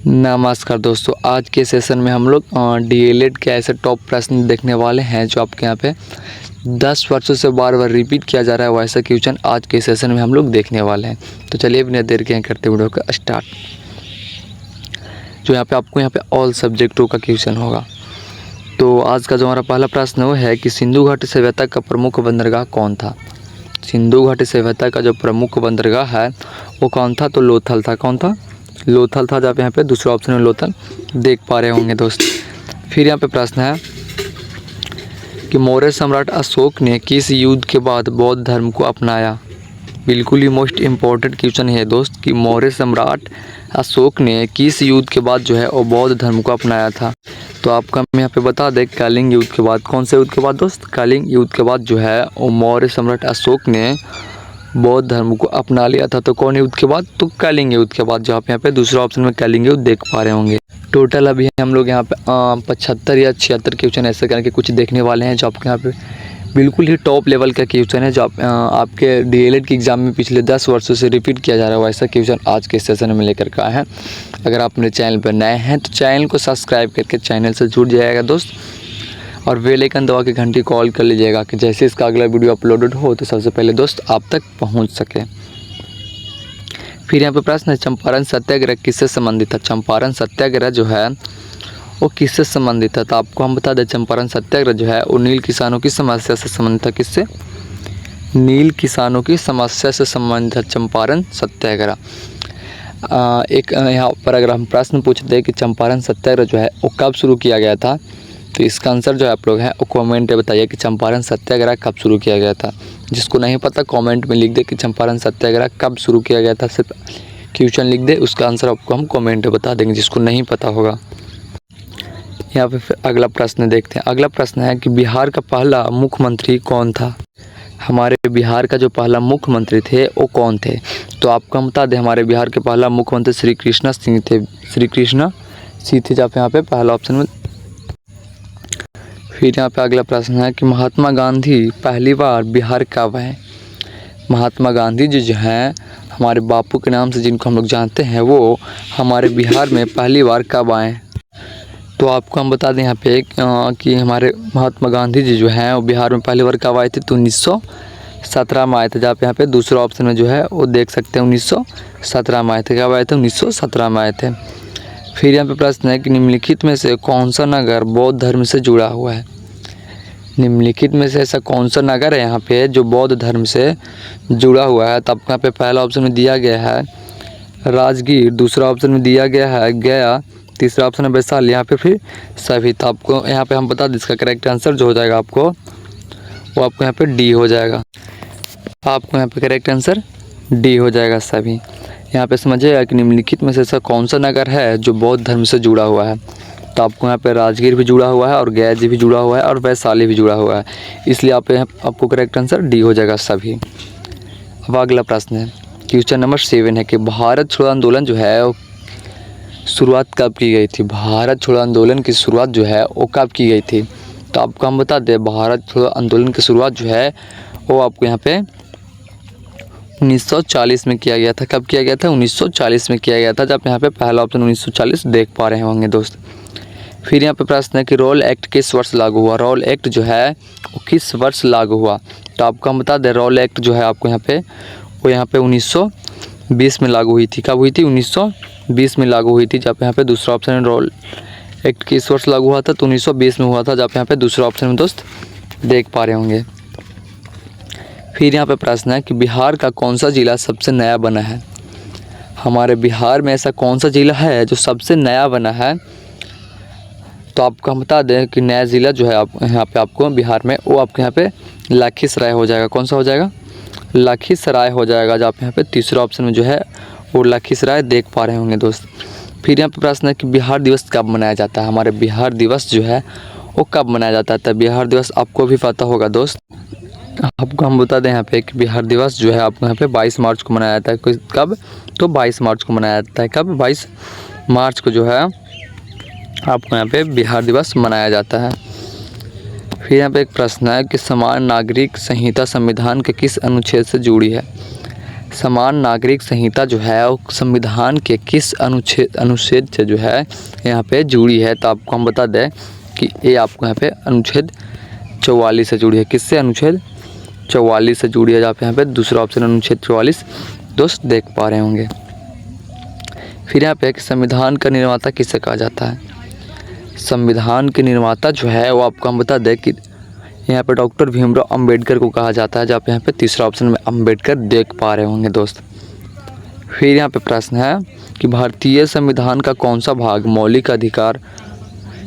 नमस्कार दोस्तों, आज के सेशन में हम लोग डीएलएड के ऐसे टॉप प्रश्न देखने वाले हैं जो आपके यहाँ पे 10 वर्षों से बार बार रिपीट किया जा रहा है। वैसा क्वेश्चन आज के सेशन में हम लोग देखने वाले हैं। तो चलिए बिना देर के करते वीडियो का स्टार्ट। जो यहाँ पे आपको ऑल सब्जेक्टों का क्वेश्चन होगा। तो आज का जो हमारा पहला प्रश्न वो है कि सिंधु घाटी सभ्यता का प्रमुख बंदरगाह कौन था। सिंधु घाटी सभ्यता का जो प्रमुख बंदरगाह है वो कौन था? तो लोथल था। कौन था? लोथल था। जब यहाँ पे दूसरा ऑप्शन में लोथल देख पा रहे होंगे दोस्त। फिर यहाँ पे प्रश्न है कि मौर्य सम्राट अशोक ने किस युद्ध के बाद बौद्ध धर्म को अपनाया। बिल्कुल ही मोस्ट इम्पोर्टेंट क्वेश्चन है दोस्त कि मौर्य सम्राट अशोक ने किस युद्ध के बाद जो है वो बौद्ध धर्म को अपनाया था। तो आपको हम यहाँ पे बता दें कलिंग युद्ध के बाद। कौन से युद्ध के बाद दोस्त? कलिंग युद्ध के बाद जो है वो मौर्य सम्राट अशोक ने बौद्ध धर्म को अपना लिया था। तो कौन युद्ध के बाद? तो कलिंग युद्ध के बाद। जो आप यहाँ पे दूसरा ऑप्शन में कलिंग युद्ध देख पा रहे होंगे। टोटल अभी हम लोग यहाँ पे 75 या 76 क्वेश्चन ऐसे करके कुछ देखने वाले हैं जो आपके यहाँ पे बिल्कुल ही टॉप लेवल का क्वेश्चन है जो आपके डीएलएड के एग्जाम में पिछले 10 वर्षों से रिपीट किया जा रहा है। वैसा क्वेश्चन आज के सेशन में लेकर का है। अगर आप मेरे चैनल पर नए हैं तो चैनल को सब्सक्राइब करके चैनल से जुड़ जाएगा दोस्त, और बेल आइकन दबा के घंटी कॉल कर लीजिएगा कि जैसे इसका अगला वीडियो अपलोडेड हो तो सबसे पहले दोस्त आप तक पहुंच सके। फिर यहाँ पे प्रश्न है चंपारण सत्याग्रह किससे संबंधित था। चंपारण सत्याग्रह जो है वो किससे संबंधित था? तो आपको हम बता दें चंपारण सत्याग्रह जो है वो नील किसानों की समस्या से संबंधित था। किससे? नील किसानों की समस्या से संबंधित है चंपारण सत्याग्रह। एक यहाँ पर अगर हम प्रश्न पूछते हैं कि चंपारण सत्याग्रह जो है वो कब शुरू किया गया था, तो इसका आंसर जो है आप लोग हैं वो कमेंट में बताइए कि चंपारण सत्याग्रह कब शुरू किया गया था। जिसको नहीं पता कमेंट में लिख दे कि चंपारण सत्याग्रह कब शुरू किया गया था। सिर्फ क्वेश्चन लिख दे, उसका आंसर आपको हम कमेंट में बता देंगे जिसको नहीं पता होगा। यहाँ पे फिर अगला प्रश्न देखते हैं। अगला प्रश्न है कि बिहार का पहला मुख्यमंत्री कौन था। हमारे बिहार का जो पहला मुख्यमंत्री थे वो कौन थे? तो आपको हम बता दें हमारे बिहार के पहला मुख्यमंत्री श्री कृष्णा सिंह थे। श्री कृष्णा सिंह थे जब यहाँ पे पहला ऑप्शन में। फिर यहाँ पे अगला प्रश्न है कि महात्मा गांधी पहली बार बिहार कब आए। महात्मा गांधी जो हैं हमारे बापू के नाम से जिनको हम लोग जानते हैं वो हमारे बिहार में पहली बार कब आए। तो आपको हम बता दें यहाँ पे कि हमारे महात्मा गांधी जी जो हैं वो बिहार में पहली बार कब आए थे। तो 1917 में आए थे। जहाँ पे यहाँ पे दूसरा ऑप्शन में जो है वो देख सकते हैं 1917 में आए थे। कब आए थे? 1917 में आए थे। फिर यहाँ पे प्रश्न है कि निम्नलिखित में से कौन सा नगर बौद्ध धर्म से जुड़ा हुआ है। निम्नलिखित में से ऐसा कौन सा नगर है यहाँ पे जो बौद्ध धर्म से जुड़ा हुआ है। तो आपको यहाँ पे पहला ऑप्शन में दिया गया है राजगीर, दूसरा ऑप्शन में दिया गया है गया, तीसरा ऑप्शन है वैशाली, यहाँ पे फिर सभी। तो आपको यहाँ पे हम बता दें इसका करेक्ट आंसर जो हो जाएगा आपको वो आपको यहाँ पे डी हो जाएगा। आपको यहाँ पे करेक्ट आंसर डी हो जाएगा सभी। यहाँ पे समझिएगा कि निम्नलिखित में से ऐसा कौन सा नगर है जो बौद्ध धर्म से जुड़ा हुआ है। तो आपको यहाँ पे राजगीर भी जुड़ा हुआ है और गया जी भी जुड़ा हुआ है और वैशाली भी जुड़ा हुआ है, इसलिए आपको करेक्ट आंसर डी हो जाएगा सभी। अब अगला प्रश्न है क्वेश्चन नंबर 7 है कि भारत छोड़ो आंदोलन जो है वो शुरुआत कब की गई थी। भारत छोड़ो आंदोलन की शुरुआत जो है वो कब की गई थी। तो आपको हम बता दें भारत छोड़ो आंदोलन की शुरुआत जो है वो आपको यहाँ पे 1940 में किया गया था। कब किया गया था? 1940 में किया गया था। जब यहाँ पे पहला ऑप्शन 1940 देख पा रहे होंगे दोस्त। फिर यहाँ पे प्रश्न है कि रोल एक्ट किस वर्ष लागू हुआ। रोल एक्ट जो है वो किस वर्ष लागू हुआ। तो आपको हम बता दें रोल एक्ट जो है आपको यहाँ पे वो यहाँ पे 1920 में लागू हुई थी। कब हुई थी? 1920 में लागू हुई थी। जब यहाँ पे दूसरा ऑप्शन है रोल एक्ट किस वर्ष लागू हुआ था। तो 1920 में हुआ था। जब यहाँ पे दूसरा ऑप्शन में दोस्त देख पा रहे होंगे। फिर यहाँ पे प्रश्न है कि बिहार का कौन सा जिला सबसे नया बना है। हमारे बिहार में ऐसा कौन सा जिला है जो सबसे नया बना है। तो आपको हम बता दें कि नया ज़िला जो है आप यहाँ पे आपको बिहार में वो आपके यहाँ पे लखीसराय हो जाएगा। कौन सा हो जाएगा? लखीसराय हो जाएगा। जो आप यहाँ पे तीसरा ऑप्शन में जो है वो लखीसराय देख पा रहे होंगे दोस्त। फिर यहाँ पे प्रश्न है कि बिहार दिवस कब मनाया जाता है। हमारे बिहार दिवस जो है वो कब मनाया जाता है। तो बिहार दिवस आपको भी पता होगा दोस्त। आपको हम बता दें यहाँ पे कि बिहार दिवस जो है आपको यहाँ पे 22 मार्च को मनाया जाता है। कब? तो 22 मार्च को मनाया जाता है। कब? 22 मार्च को जो है आपको यहाँ पे बिहार दिवस मनाया जाता है। फिर यहाँ पे एक प्रश्न है कि समान नागरिक संहिता संविधान के किस अनुच्छेद से जुड़ी है। समान नागरिक संहिता जो है वो संविधान के किस अनुच्छेद से जो है यहाँ पे जुड़ी है? तो आपको हम बता दें कि ये आपको यहाँ पे अनुच्छेद 44 से जुड़ी है। किससे? अनुच्छेद 44 से जुड़ी है। आप यहाँ पे दूसरा ऑप्शन अनुच्छेद 44 दोस्त देख पा रहे होंगे। फिर यहाँ पे संविधान का निर्माता किसे कहा जाता है? संविधान के निर्माता जो है वो आपको हम बता दें कि यहाँ पे डॉक्टर भीमराव अंबेडकर को कहा जाता है। जहाँ पे यहाँ पे तीसरा ऑप्शन में अंबेडकर देख पा रहे होंगे दोस्त। फिर यहाँ पे प्रश्न है कि भारतीय संविधान का कौन सा भाग मौलिक अधिकार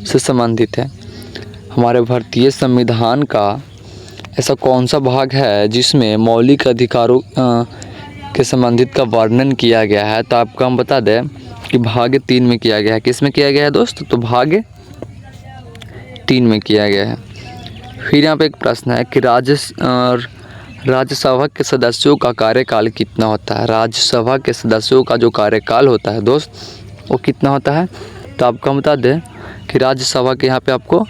से संबंधित है? हमारे भारतीय संविधान का ऐसा कौन सा भाग है जिसमें मौलिक अधिकारों के संबंधित का वर्णन किया गया है? तो आपको हम बता दें कि भाग 3 में किया गया है। किस में किया गया है दोस्त? तो भाग 3 में किया गया है। फिर यहाँ पे एक प्रश्न है कि राज्यसभा के सदस्यों का कार्यकाल कितना होता है? राज्यसभा के सदस्यों का जो कार्यकाल होता है दोस्त वो कितना होता है? तो आपको हम बता दें कि राज्यसभा के यहाँ पे आपको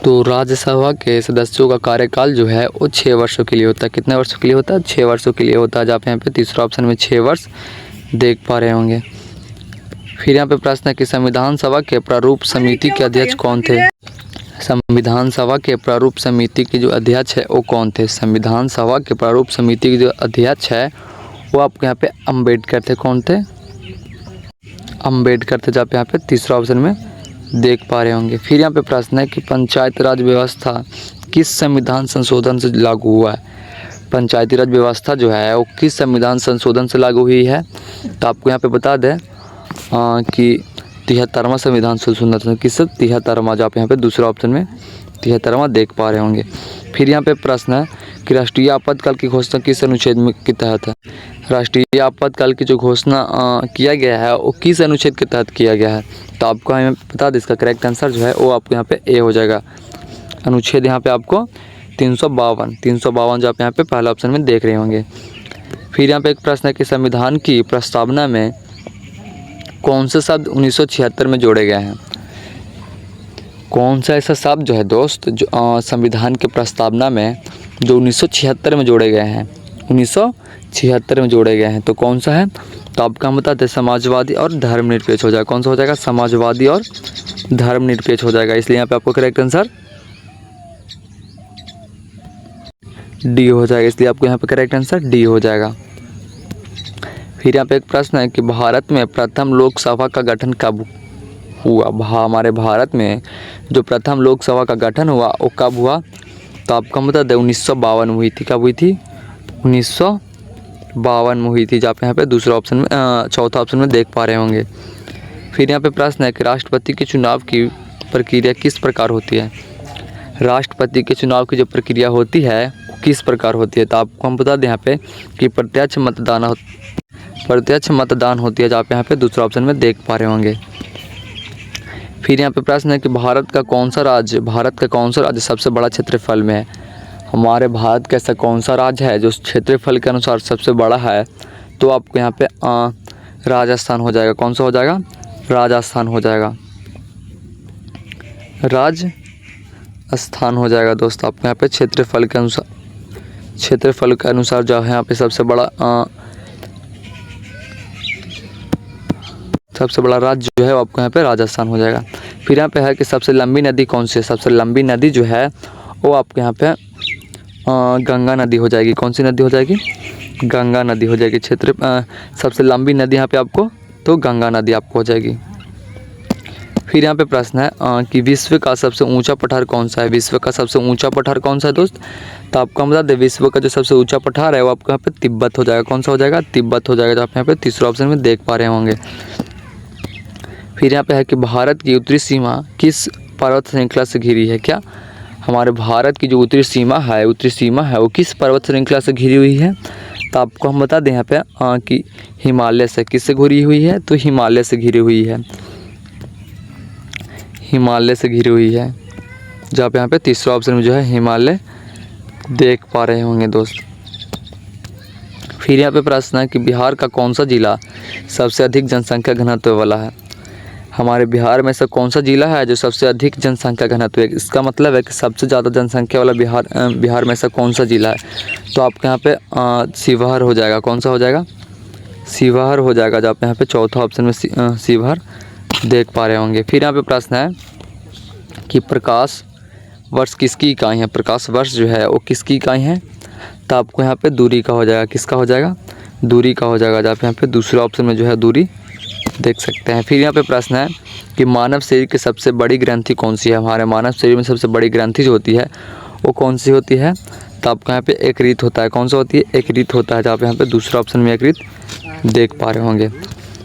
तो राज्यसभा के सदस्यों का कार्यकाल जो है वो 6 वर्षों के लिए होता है। कितने वर्षों के लिए होता है? 6 वर्षों के लिए होता है। आप यहाँ पे तीसरा ऑप्शन में 6 वर्ष देख पा रहे होंगे। फिर यहाँ पे प्रश्न है कि संविधान सभा के प्रारूप समिति के अध्यक्ष कौन थे? संविधान सभा के प्रारूप समिति के जो अध्यक्ष है वो कौन थे? संविधान सभा के प्रारूप समिति के जो अध्यक्ष है वो आपके यहाँ पे अंबेडकर थे। कौन थे? अंबेडकर थे। जहाँ पे यहाँ पे तीसरा ऑप्शन में देख पा रहे होंगे। फिर यहाँ पे प्रश्न है कि पंचायती राज व्यवस्था किस संविधान संशोधन से लागू हुआ है? पंचायती राज व्यवस्था जो है वो किस संविधान संशोधन से लागू हुई है? तो आपको यहाँ पे बता दें कि 73वां संविधान संशोधन। किस? 73वां। जो आप यहाँ पे दूसरा ऑप्शन में 73वां देख पा रहे होंगे। फिर यहाँ पे प्रश्न है कि राष्ट्रीय आपातकाल की घोषणा किस अनुच्छेद में के तहत है? राष्ट्रीय आपातकाल की जो घोषणा किया गया है वो किस अनुच्छेद के तहत किया गया है? तो आपको हमें बता दें इसका करेक्ट आंसर जो है वो आपको यहाँ पे ए हो जाएगा। अनुच्छेद यहाँ पे आपको 352 जो आप यहाँ पे पहला ऑप्शन में देख रहे होंगे। फिर यहाँ पे एक प्रश्न है कि संविधान की प्रस्तावना में कौन से शब्द 1976 में जोड़े गए हैं? कौन सा ऐसा शब्द जो है दोस्त जो संविधान के प्रस्तावना में जो 1976 में जोड़े गए हैं? 1976 में जोड़े गए हैं तो कौन सा है? तो आपका हम बताते हैं समाजवादी और धर्मनिरपेक्ष हो जाएगा। कौन सा हो जाएगा? समाजवादी और धर्मनिरपेक्ष हो जाएगा। इसलिए यहाँ पे आपको करेक्ट आंसर डी हो जाएगा। इसलिए आपको यहाँ पे करेक्ट आंसर डी हो जाएगा। फिर यहाँ पे एक प्रश्न है कि भारत में प्रथम लोकसभा का गठन कब हुआ? हमारे भारत में जो प्रथम लोकसभा का गठन हुआ वो कब हुआ? तो आपको हम बता दें 1952 में हुई थी। कब हुई थी? 1952 में हुई थी। जहाँ पे यहाँ पे दूसरा ऑप्शन में चौथा ऑप्शन में देख पा रहे होंगे। फिर यहाँ पे प्रश्न है कि राष्ट्रपति के चुनाव की प्रक्रिया किस प्रकार होती है? राष्ट्रपति के चुनाव की जो प्रक्रिया होती है किस प्रकार होती है? तो आपको हम बता दें यहाँ पे कि प्रत्यक्ष मतदान होती है। जहाँ पे यहाँ पे दूसरा ऑप्शन में देख पा रहे होंगे। फिर यहाँ पे प्रश्न है कि भारत का कौन सा राज्य सबसे बड़ा क्षेत्रफल में है? हमारे भारत का ऐसा कौन सा राज्य है जो क्षेत्रफल के अनुसार सबसे बड़ा है? तो आपको यहाँ पे राजस्थान हो जाएगा। कौन सा हो जाएगा? राजस्थान हो जाएगा। राजस्थान हो जाएगा दोस्त। आपको यहाँ पे क्षेत्रफल के अनुसार जो है यहाँ पे सबसे बड़ा राज्य जो है वो आपको यहाँ पे राजस्थान हो जाएगा। फिर यहाँ पे है कि सबसे लंबी नदी कौन सी है? सबसे लंबी नदी जो है वो आपके यहाँ पे गंगा नदी हो जाएगी। कौन सी नदी हो जाएगी? गंगा नदी हो जाएगी। सबसे लंबी नदी यहाँ पे आपको तो गंगा नदी आपको हो जाएगी। फिर यहाँ पे प्रश्न है कि विश्व का सबसे ऊंचा पठार कौन सा है? विश्व का सबसे ऊंचा पठार कौन सा है दोस्त? तो आपको हम बता दें विश्व का जो सबसे ऊंचा पठार है वो आपको यहाँ पे तिब्बत हो जाएगा। कौन सा हो जाएगा? तिब्बत हो जाएगा। तो आप यहाँ पे तीसरा ऑप्शन में देख पा रहे होंगे। फिर यहाँ पे है कि भारत की उत्तरी सीमा किस पर्वत श्रृंखला से घिरी है? क्या हमारे भारत की जो उत्तरी सीमा है वो किस पर्वत श्रृंखला से घिरी हुई है? तो आपको हम बता दें यहाँ पे कि हिमालय से। किससे घिरी हुई है? तो हिमालय से घिरी हुई है। हिमालय से घिरी हुई है। जहाँ पे यहाँ पे तीसरा ऑप्शन में जो है हिमालय देख पा रहे होंगे दोस्त। फिर यहाँ पे प्रश्न है कि बिहार का कौन सा जिला सबसे अधिक जनसंख्या घनत्व वाला है? हमारे बिहार में ऐसा कौन सा जिला है जो सबसे अधिक जनसंख्या घनत्व है। इसका मतलब है कि सबसे ज़्यादा जनसंख्या वाला बिहार में ऐसा कौन सा जिला है। तो आपके यहाँ पे शिवहर हो जाएगा। कौन सा हो जाएगा? शिवहर हो जाएगा। जो आप यहाँ पे चौथा ऑप्शन में शिवहर देख पा रहे होंगे। फिर यहाँ पे प्रश्न है कि प्रकाश वर्ष किसकी इकाई है। प्रकाश वर्ष जो है वो किसकी इकाई है। तो आपको यहाँ पे दूरी का हो जाएगा। किसका हो जाएगा? दूरी का हो जाएगा। जो आप यहाँ पे दूसरे ऑप्शन में जो है दूरी देख सकते हैं। फिर यहाँ पे प्रश्न है कि मानव शरीर की सबसे बड़ी ग्रंथि कौन सी है। हमारे मानव शरीर में सबसे बड़ी ग्रंथि जो होती है वो कौन सी होती है। तो आपको यहाँ पे यकृत होता है। कौन सा होती है? यकृत होता है। जो आप यहाँ पे दूसरा ऑप्शन में यकृत देख पा रहे होंगे।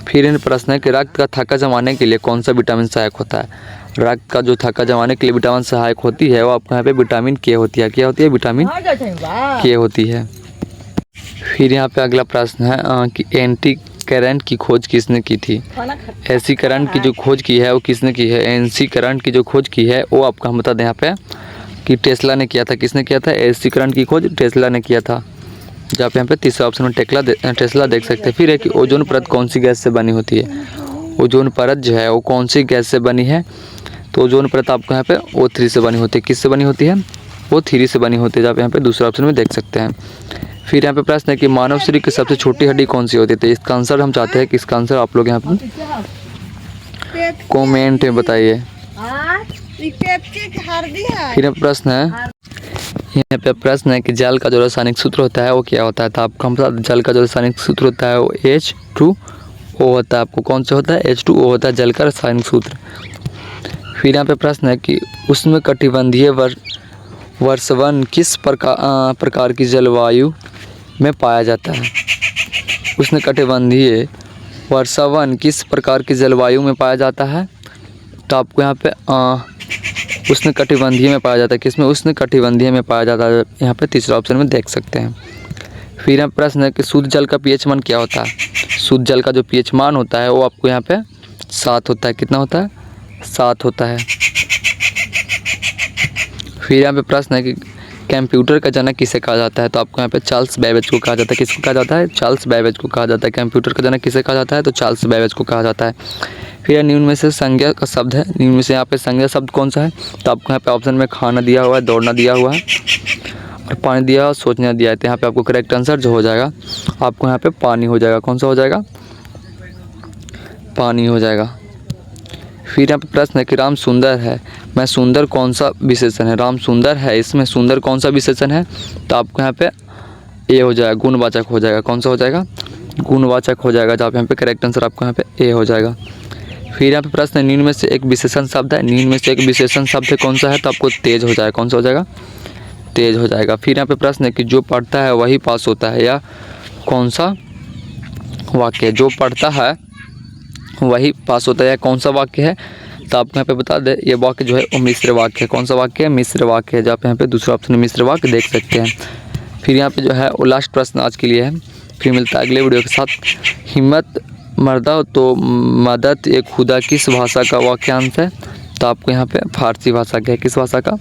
फिर इन प्रश्न है कि रक्त का थक्का जमाने के लिए कौन सा विटामिन सहायक होता है। रक्त का जो थक्का जमाने के लिए विटामिन सहायक होती है वो आपको यहाँ पे विटामिन के होती है। क्या होती है? विटामिन के होती है। फिर यहाँ पे अगला प्रश्न है कि एंटी करंट की खोज किसने की थी। एसी करंट की जो खोज की है वो किसने की है। एसी करंट की जो खोज की है वो आपको हम बता दें यहाँ पे कि टेस्ला ने किया था। किसने किया था? एसी करंट की खोज टेस्ला ने किया था। जहाँ पे यहाँ पे तीसरा ऑप्शन में टेस्ला देख सकते हैं। फिर है कि ओजोन परत कौन सी गैस से बनी होती है। ओजोन परत जो है वो कौन सी गैस से बनी है। तो ओजोन परत आपको यहाँ पे O3 से बनी होती है। किससे बनी होती है? O3 से बनी होती है। जहाँ पे यहाँ पे दूसरा ऑप्शन में देख सकते हैं। फिर यहाँ पे प्रश्न है कि मानव शरीर की सबसे छोटी हड्डी कौन सी होती है। तो इसका आंसर हम चाहते हैं कि इसका आंसर आप लोग यहाँ पे कमेंट में बताइए। फिर प्रश्न है यहाँ पे प्रश्न है कि जल का जो रासायनिक सूत्र होता है वो क्या होता है। तो आपको हम बता दें जल का जो रासायनिक सूत्र होता है वो H2O होता है। आपको कौन सा होता है? H2O होता है जल का रासायनिक सूत्र। फिर यहाँ पे प्रश्न है कि उष्णकटिबंधीय वर्षावन किस प्रकार की जलवायु में पाया जाता है। उष्णकटिबंधीय वर्षावन किस प्रकार की जलवायु में पाया जाता है। तो आपको यहाँ पे उष्णकटिबंधीय में पाया जाता है। किसमें? उष्णकटिबंधीय में पाया जाता है। यहाँ पे तीसरा ऑप्शन में देख सकते हैं। फिर यहाँ प्रश्न है कि शुद्ध जल का पीएच मान क्या होता है। शुद्ध जल का जो पीएच मान होता है वो आपको यहाँ पे 7 होता है। कितना होता है? 7 होता है। फिर यहाँ पे प्रश्न है कि कंप्यूटर का जनक किसे कहा जाता है। तो आपको यहाँ पे चार्ल्स बेबेज को कहा जाता है। किसको कहा जाता है? चार्ल्स बेबेज को कहा जाता है। कंप्यूटर का जनक किसे कहा जाता है। तो चार्ल्स बेबेज को कहा जाता है। फिर निम्न में से संज्ञा का शब्द है। निम्न में से यहाँ पे संज्ञा शब्द कौन सा है। तो आपको यहाँ पे ऑप्शन में खाना दिया हुआ है, दौड़ना दिया हुआ है और पानी दिया हुआ, सोचना दिया है। तो यहाँ पे आपको करेक्ट आंसर जो हो जाएगा आपको यहाँ पे पानी हो जाएगा। कौन सा हो जाएगा? पानी हो जाएगा। फिर यहाँ पे प्रश्न है कि राम सुंदर है मैं सुंदर कौन सा विशेषण है। राम सुंदर है इसमें सुंदर कौन सा विशेषण है। तो आपको यहाँ पे ए हो जाएगा, गुणवाचक हो जाएगा। कौन सा हो जाएगा? गुणवाचक हो जाएगा। जहाँ पे यहाँ पे करेक्ट आंसर आपको यहाँ पे ए हो जाएगा। फिर यहाँ पे प्रश्न है निम्न में से एक विशेषण शब्द है। निम्न में से एक विशेषण शब्द है कौन सा है। तो आपको तेज हो जाएगा। कौन सा हो जाएगा? तेज हो जाएगा। फिर यहाँ पे प्रश्न है कि जो पढ़ता है वही पास होता है। या कौन सा वाक्य है? जो पढ़ता है वही पास होता है या कौन सा वाक्य है। तो आपको यहाँ पे बता दें ये वाक्य जो है वो मिश्र वाक्य है। कौन सा वाक्य है? मिश्र वाक्य है। जहाँ पे यहाँ पे दूसरा ऑप्शन में मिश्र वाक्य देख सकते हैं। फिर यहाँ पे जो है वो लास्ट प्रश्न आज के लिए है। फिर मिलता है अगले वीडियो के साथ। हिम्मत मर्दा तो मदद एक खुदा किस भाषा का वाक्यांश है। तो आपको यहाँ पे फारसी भाषा का है। किस भाषा का?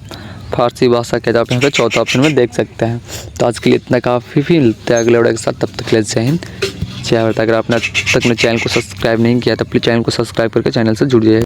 फारसी भाषा का। जहाँ पे यहाँ पे चौथा ऑप्शन में देख सकते हैं। तो आज के लिए इतना काफ़ी। फिर मिलते हैं अगले वीडियो के साथ। तब तक के लिए जय हिंद जय भारत। अगर आपने अब तक मेरे चैनल को सब्सक्राइब नहीं किया तो प्लीज़ चैनल को सब्सक्राइब करके चैनल से जुड़ जाइए।